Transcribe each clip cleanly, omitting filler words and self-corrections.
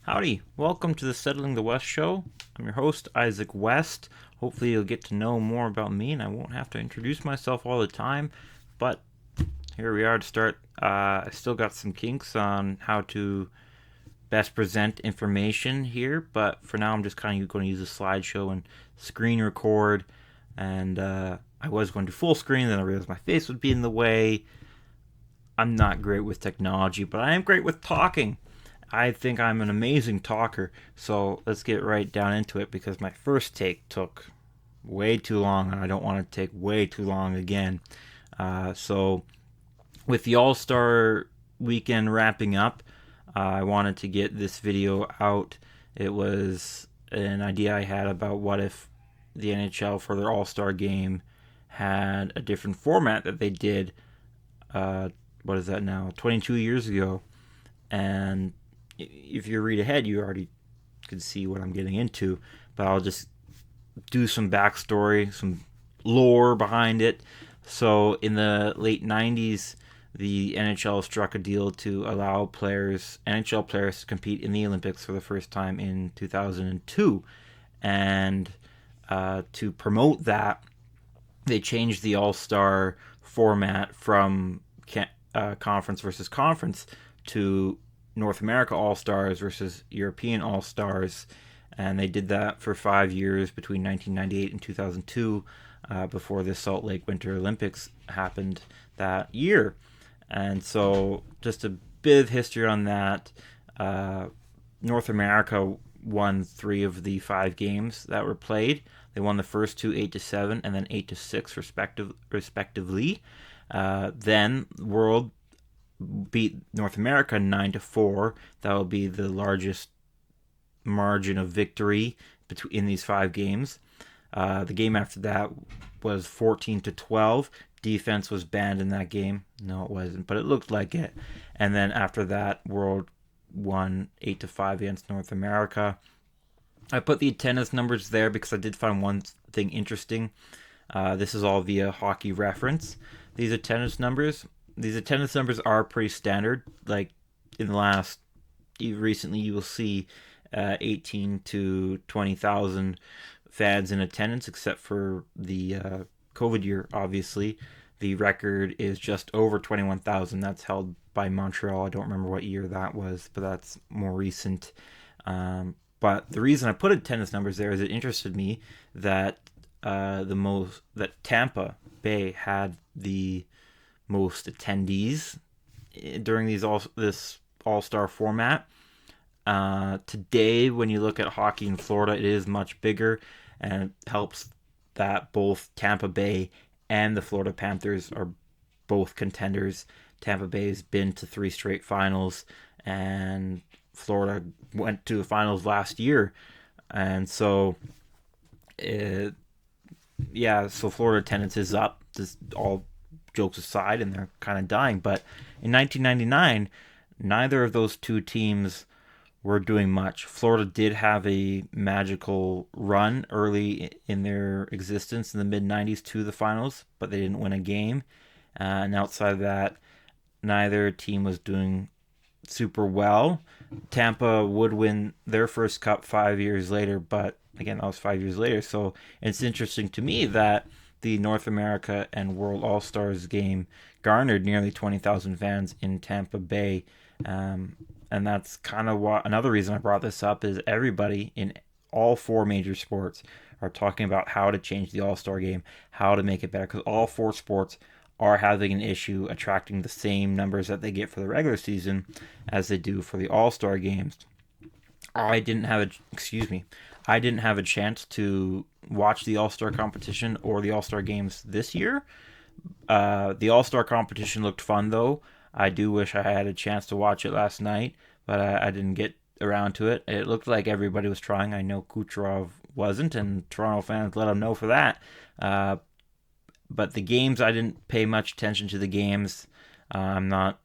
Howdy, welcome to the Settling the West show. I'm your host, Isaac West. Hopefully, you'll get to know more about me and I won't have to introduce myself all the time. But here we are to start. I still got some kinks on how to best present information here, but for now, I'm just kind of going to use a slideshow and screen record. And I was going to full screen, then I realized my face would be in the way. I'm not great with technology, but I am great with talking. I think I'm an amazing talker. So let's get right down into it because my first take took way too long and I don't want to take way too long again. So, with the All Star weekend wrapping up, I wanted to get this video out. It was an idea I had about what if the NHL for their All Star game had a different format that they did. Uh, what is that now? 22 years ago. And if you read ahead, you already could see what I'm getting into. But I'll just do some backstory, some lore behind it. So in the late 90s, the NHL struck a deal to allow NHL players, to compete in the Olympics for the first time in 2002. And to promote that, they changed the All Star format from conference versus conference to North America All Stars versus European All Stars, and they did that for 5 years between 1998 and 2002, before the Salt Lake Winter Olympics happened that year. And so, just a bit of history on that. Uh, North America won 3 of the 5 games that were played. They won the first two 8-7 and then 8-6 respectively. Then World beat North America 9-4. That will be the largest margin of victory in these 5 games. The game after that was 14-12. Defense was banned in that game. No, it wasn't, but it looked like it. And then after that, World won 8-5 against North America. I put the attendance numbers there because I did find one thing interesting. This is all via Hockey Reference. These attendance numbers are pretty standard. Like in the last, recently, you will see 18 to 20,000 fans in attendance, except for the COVID year. Obviously, the record is just over 21,000. That's held by Montreal. I don't remember what year that was, but that's more recent. But the reason I put attendance numbers there is it interested me that that Tampa Bay had the most attendees during this All Star format. Today, when you look at hockey in Florida, it is much bigger, and it helps that both Tampa Bay and the Florida Panthers are both contenders. Tampa Bay has been to 3 straight finals, and Florida went to the finals last year, and so so Florida attendance is up. Just all jokes aside, and they're kind of dying. But in 1999, neither of those two teams were doing much. Florida did have a magical run early in their existence in the mid 90s to the finals, but they didn't win a game. And outside of that, neither team was doing super well. Tampa would win their first cup 5 years later, but again, that was 5 years later. So it's interesting to me that the North America and World All Stars game garnered nearly 20,000 fans in Tampa Bay. And that's kind of what another reason I brought this up is everybody in all 4 major sports are talking about how to change the All Star game, how to make it better, because all 4 sports are having an issue attracting the same numbers that they get for the regular season as they do for the All Star games. I didn't have a chance to watch the All Star competition or the All Star games this year. The All Star competition looked fun though. I do wish I had a chance to watch it last night, but I didn't get around to it. It looked like everybody was trying. I know Kucherov wasn't, and Toronto fans let him know for that. Uh, but the games, I didn't pay much attention to the games. I'm not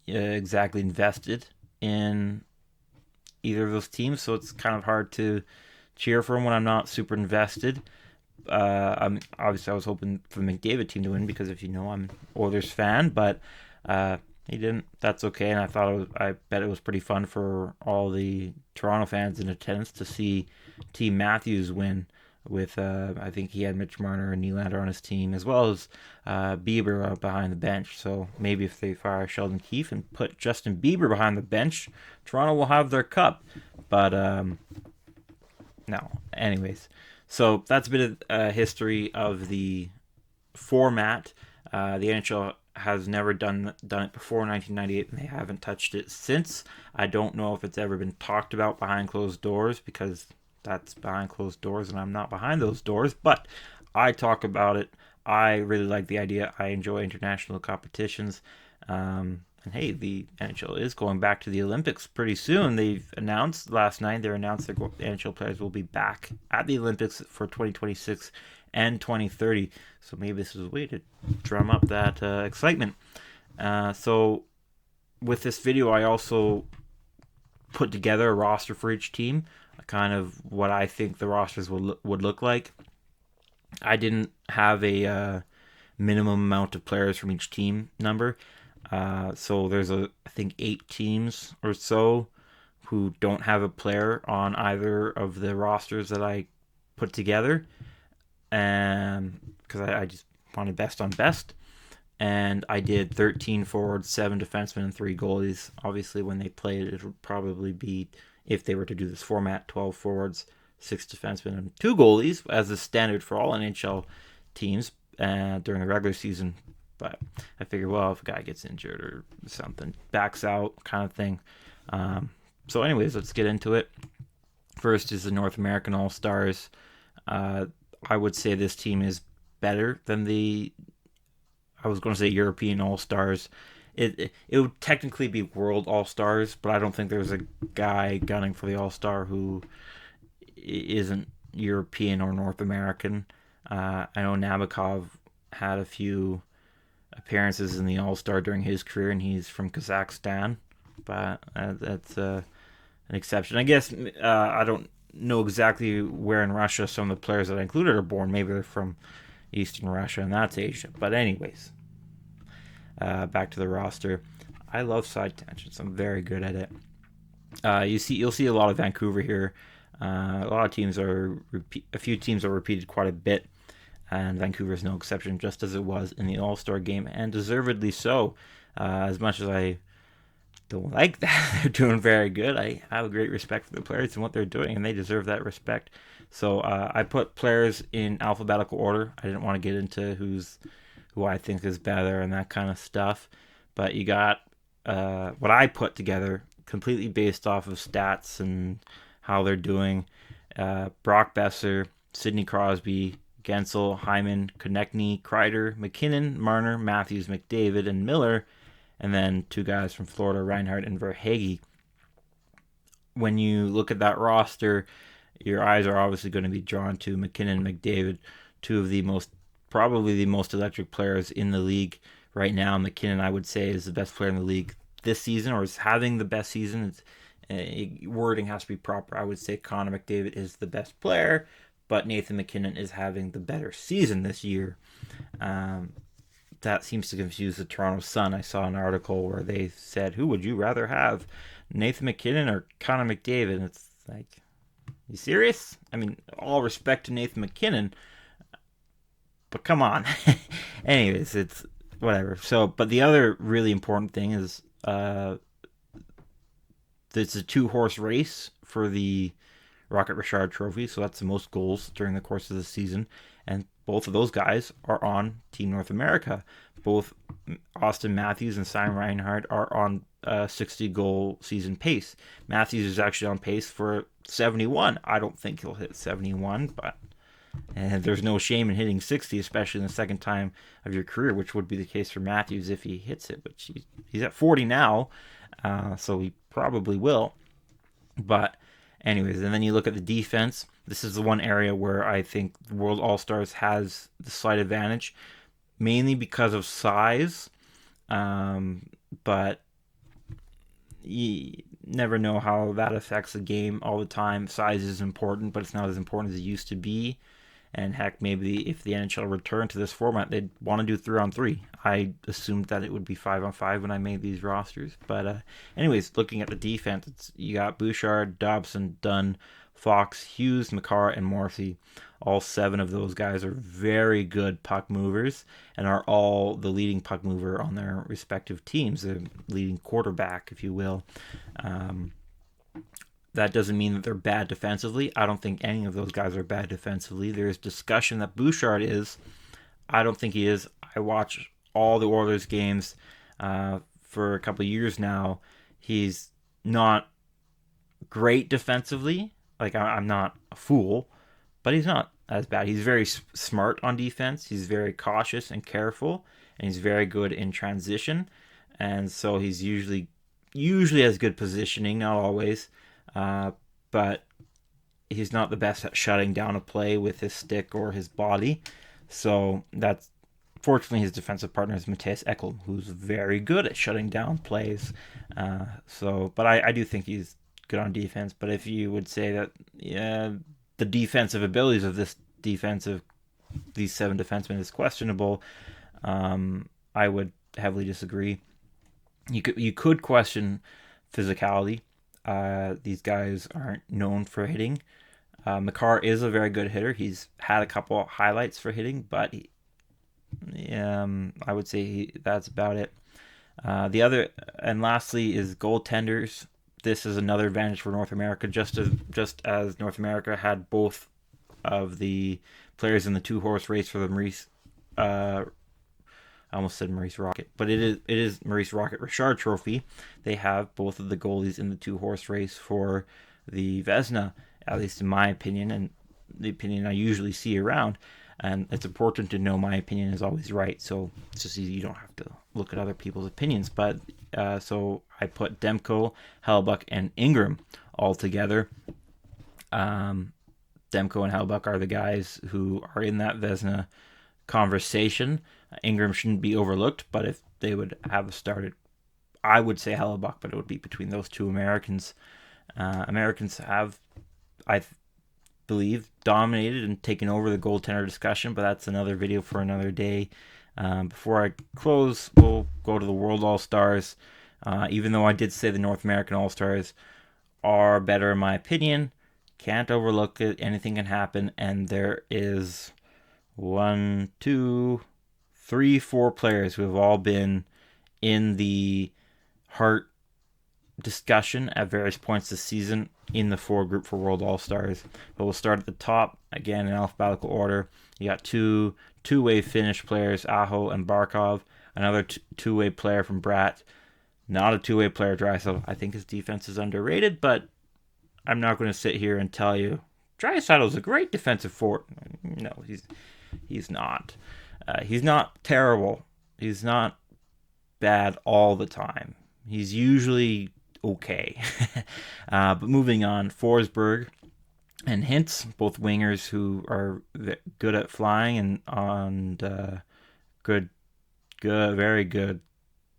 exactly invested in either of those teams, so it's kind of hard to cheer for them when I'm not super invested. I was hoping for the McDavid team to win because, if you know, I'm an Oilers fan, but He didn't. That's okay. And I bet it was pretty fun for all the Toronto fans in attendance to see Team Matthews win. With I think he had Mitch Marner and Nylander on his team, as well as Bieber behind the bench. So maybe if they fire Sheldon Keefe and put Justin Bieber behind the bench, Toronto will have their cup. But no. Anyways, so that's a bit of history of the format. The NHL has never done it before 1998, and they haven't touched it since. I don't know if it's ever been talked about behind closed doors, because that's behind closed doors, and I'm not behind those doors. But I talk about it. I really like the idea. I enjoy international competitions. And hey, the NHL is going back to the Olympics pretty soon. They've announced last night. They announced that the NHL players will be back at the Olympics for 2026 and 2030. So maybe this is a way to drum up that excitement. So with this video, I also put together a roster for each team, kind of what I think the rosters would look like. I didn't have a minimum amount of players from each team number. So there's I think 8 teams or so who don't have a player on either of the rosters that I put together, and because I just wanted best on best. And I did 13 forwards, 7 defensemen, and 3 goalies. Obviously, when they played, it would probably be, if they were to do this format, 12 forwards, 6 defensemen, and 2 goalies, as is standard for all NHL teams during the regular season. But I figured, well, if a guy gets injured or something, backs out kind of thing. So anyways, let's get into it. First is the North American All-Stars. I would say this team is better than I was going to say European All-Stars. It would technically be World All-Stars, but I don't think there's a guy gunning for the All-Star who isn't European or North American. I know Nabokov had a few appearances in the All-Star during his career, and he's from Kazakhstan, but that's an exception. I guess I don't know exactly where in Russia some of the players that I included are born. Maybe they're from Eastern Russia, and that's Asia. But anyways, back to the roster. I love side tangents. I'm very good at it. You'll see a lot of Vancouver here. A lot of teams a few teams are repeated quite a bit, and Vancouver is no exception, just as it was in the All-Star game, and deservedly so. As much as I don't like that, they're doing very good. I have a great respect for the players and what they're doing, and they deserve that respect. So I put players in alphabetical order. I didn't want to get into who I think is better and that kind of stuff. But you got what I put together completely based off of stats and how they're doing. Brock Besser, Sidney Crosby, Gensel, Hyman, Konechny, Kreider, McKinnon, Marner, Matthews, McDavid, and Miller, and then 2 guys from Florida, Reinhart and Verhaeghe. When you look at that roster, your eyes are obviously going to be drawn to McKinnon and McDavid, 2 of the probably the most electric players in the league right now. McKinnon, I would say, is the best player in the league this season, or is having the best season. Wording has to be proper. I would say Connor McDavid is the best player, but Nathan McKinnon is having the better season this year. That seems to confuse the Toronto Sun. I saw an article where they said, who would you rather have, Nathan McKinnon or Connor McDavid? It's like, you serious? I mean, all respect to Nathan McKinnon, but come on. Anyways, it's whatever. So, but the other really important thing is it's a 2-horse race for the Rocket Richard Trophy, so that's the most goals during the course of the season, and both of those guys are on Team North America. Both Austin Matthews and Simon Reinhart are on a 60-goal season pace. Matthews is actually on pace for 71. I don't think he'll hit 71, but there's no shame in hitting 60, especially in the second time of your career, which would be the case for Matthews if he hits it, which he's at 40 now, so he probably will. But anyways, and then you look at the defense. This is the one area where I think the World All-Stars has the slight advantage, mainly because of size. But you never know how that affects the game all the time. Size is important, but it's not as important as it used to be. And heck, maybe if the NHL returned to this format, they'd want to do 3-on-3. I assumed that it would be 5-on-5 when I made these rosters. But anyways, looking at the defense, you got Bouchard, Dobson, Dunn, Fox, Hughes, Makar, and Morrissey. All 7 of those guys are very good puck movers and are all the leading puck mover on their respective teams, the leading quarterback, if you will. That doesn't mean that they're bad defensively. I don't think any of those guys are bad defensively. There's discussion that Bouchard is. I don't think he is. I watch all the Oilers games for a couple of years now. He's not great defensively. Like, I'm not a fool, but he's not as bad. He's very smart on defense. He's very cautious and careful, and he's very good in transition. And so he's usually has good positioning, not always. But he's not the best at shutting down a play with his stick or his body. So that's fortunately his defensive partner is Mattias Ekholm, who's very good at shutting down plays. But I do think he's good on defense. But if you would say that the defensive abilities of these 7 defensemen is questionable, I would heavily disagree. You could question physicality. These guys aren't known for hitting. Makar is a very good hitter. He's had a couple highlights for hitting, but I would say that's about it. The other, and lastly, is goaltenders. This is another advantage for North America, just as North America had both of the players in the 2-horse race for the Maurice. I almost said Maurice Rocket, but it is Maurice Rocket Richard Trophy. They have both of the goalies in the 2-horse race for the Vezina, at least in my opinion, and the opinion I usually see around. And it's important to know my opinion is always right, so it's just easy. You don't have to look at other people's opinions. But so I put Demko, Hellebuyck, and Ingram all together. Demko and Hellebuyck are the guys who are in that Vezina conversation. Ingram shouldn't be overlooked, but if they would have started, I would say Hellebuyck, but it would be between those 2 Americans. Americans have, I believe, dominated and taken over the goaltender discussion, but that's another video for another day. Before I close, we'll go to the World All-Stars. Even though I did say the North American All-Stars are better in my opinion, can't overlook it. Anything can happen, and there is 1, 2, 3, 4 players who have all been in the Hart discussion at various points this season in the 4 group for World All-Stars. But we'll start at the top, again in alphabetical order. You got two-way Finnish players, Aho and Barkov. Another two-way player from Bratt. Not a two-way player, Draisaitl. I think his defense is underrated, but I'm not going to sit here and tell you Draisaitl is a great defensive forward. No, he's not. He's not terrible. He's not bad all the time. He's usually okay. But moving on, Forsberg and Hintz, both wingers who are good at flying and very good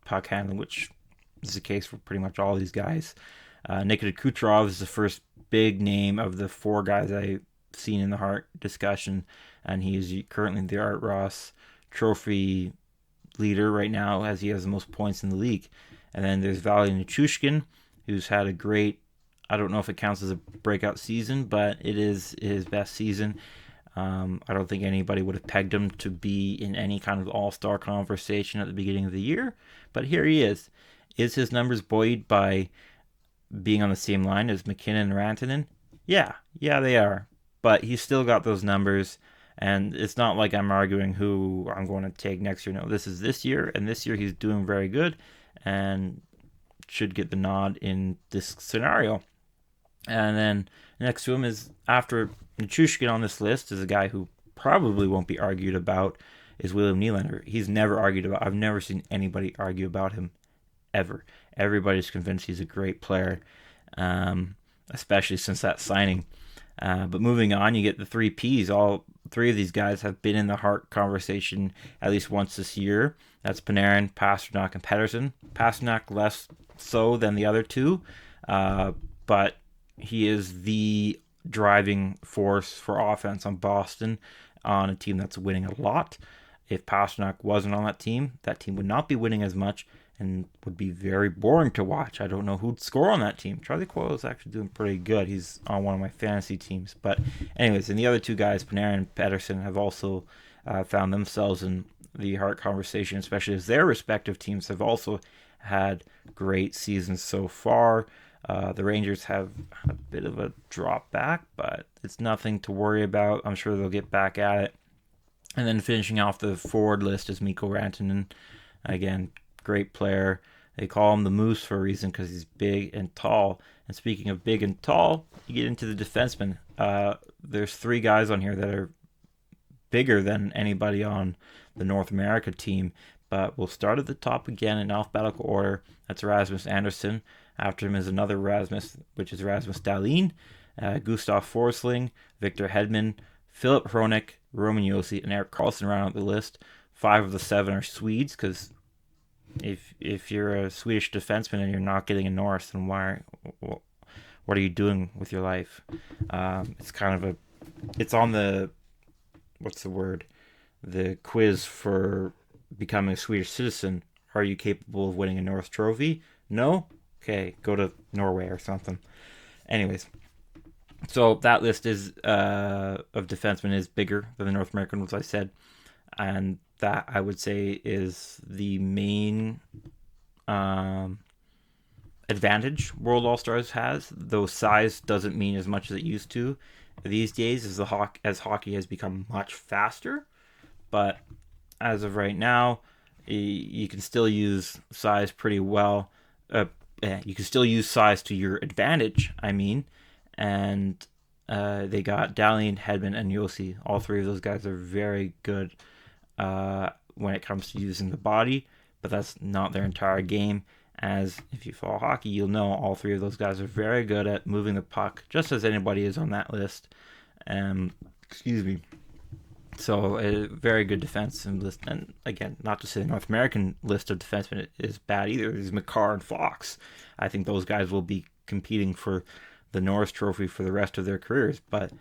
puck handling, which is the case for pretty much all these guys. Nikita Kucherov is the first big name of the 4 guys I've seen in the Hart discussion, and he is currently the Art Ross Trophy leader right now, as he has the most points in the league. And then there's Vali Nichushkin, who's had a great, I don't know if it counts as a breakout season, but it is his best season. I don't think anybody would have pegged him to be in any kind of all-star conversation at the beginning of the year, but here he is. Is his numbers buoyed by being on the same line as McKinnon and Rantanen? Yeah, they are. But he's still got those numbers, and it's not like I'm arguing who I'm going to take next year. No, this is this year, and this year he's doing very good and should get the nod in this scenario. And then next to him is, after Nichushkin on this list, is a guy who probably won't be argued about, is William Nylander. He's never argued about. I've never seen anybody argue about him, ever. Everybody's convinced he's a great player, especially since that signing. But moving on, you get the 3 Ps. All 3 of these guys have been in the Hart conversation at least once this year. That's Panarin, Pastrnak, and Pettersson. Pastrnak less so than the other 2, but he is the driving force for offense on Boston on a team that's winning a lot. If Pastrnak wasn't on that team would not be winning as much and would be very boring to watch. I don't know who'd score on that team. Charlie Coyle is actually doing pretty good. He's on one of my fantasy teams. But anyways, and the other two guys, Panarin and Pettersson, have also found themselves in the Hart conversation, especially as their respective teams have also had great seasons so far. The Rangers have a bit of a drop back, but it's nothing to worry about. I'm sure they'll get back at it. And then finishing off the forward list is Mikko Rantanen. Again, great player. They call him the Moose for a reason because he's big and tall. And speaking of big and tall, you get into the defensemen. There's 3 guys on here that are bigger than anybody on the North America team. But we'll start at the top again in alphabetical order. That's Rasmus Andersson. After him is another Rasmus, which is Rasmus Dahlin, Gustav Forsling, Victor Hedman, Philip Hronek, Roman Josi, and Erik Karlsson round out the list. 5 of the 7 are Swedes, because if you're a Swedish defenseman and you're not getting a Norris, then what are you doing with your life? It's kind of it's on the, what's the word? The quiz for becoming a Swedish citizen. Are you capable of winning a Norris Trophy? No? Okay, go to Norway or something. Anyways, so that list is of defensemen is bigger than the North American ones, I said, and that I would say is the main advantage World All Stars has. Though size doesn't mean as much as it used to these days, as hockey has become much faster. But as of right now, you can still use size pretty well. You can still use size to your advantage, I mean. And they got Dahlin, Hedman, and Josi. All 3 of those guys are very good when it comes to using the body, but that's not their entire game. As if you follow hockey, you'll know all 3 of those guys are very good at moving the puck, just as anybody is on that list. Excuse me. So a very good defensive list. And again, not to say the North American list of defensemen is bad either. There's Makar and Fox. I think those guys will be competing for the Norris Trophy for the rest of their careers. But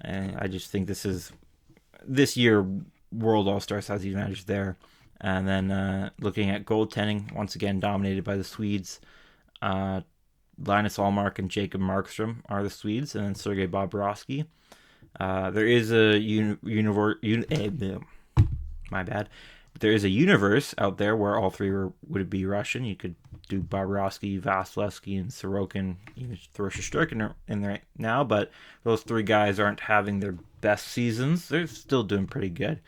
I just think this year World All Stars has the advantage there. And then looking at goaltending, once again dominated by the Swedes. Linus Ullmark and Jacob Markstrom are the Swedes, and then Sergei Bobrovsky. There is a my bad. There is a universe out there where all 3 would be Russian. You could do Bobrovsky, Vasilevsky, and Sorokin. You could throw Shesterkin in there now, but those 3 guys aren't having their best seasons. They're still doing pretty good.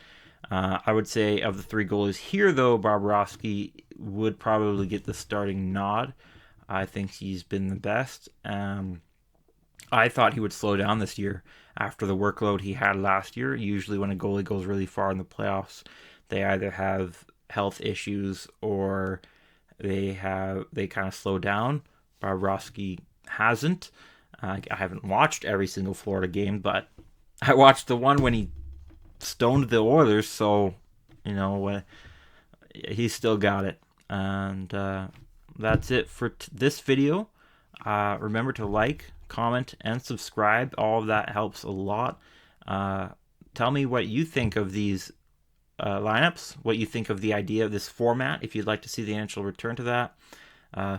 I would say of the 3 goalies here, though, Bobrovsky would probably get the starting nod. I think he's been the best. I thought he would slow down this year after the workload he had last year. Usually when a goalie goes really far in the playoffs, they either have health issues or they kind of slow down. Bobrovsky hasn't. I haven't watched every single Florida game, but I watched the one when he stoned the Oilers, so he's still got it. And that's it for this video. Remember to like, comment, and subscribe. All of that helps a lot. Tell me what you think of these lineups, what you think of the idea of this format, if you'd like to see the NHL return to that.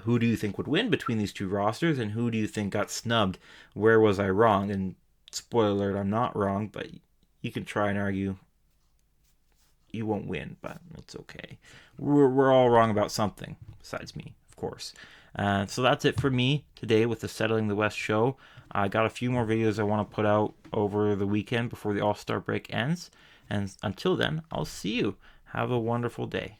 Who do you think would win between these 2 rosters, and who do you think got snubbed? Where was I wrong? And spoiler alert, I'm not wrong, but you can try and argue. You won't win, but it's okay. We're all wrong about something, besides me, of course. So that's it for me today with the Settling the West show. I got a few more videos I want to put out over the weekend before the All-Star break ends. And until then, I'll see you. Have a wonderful day.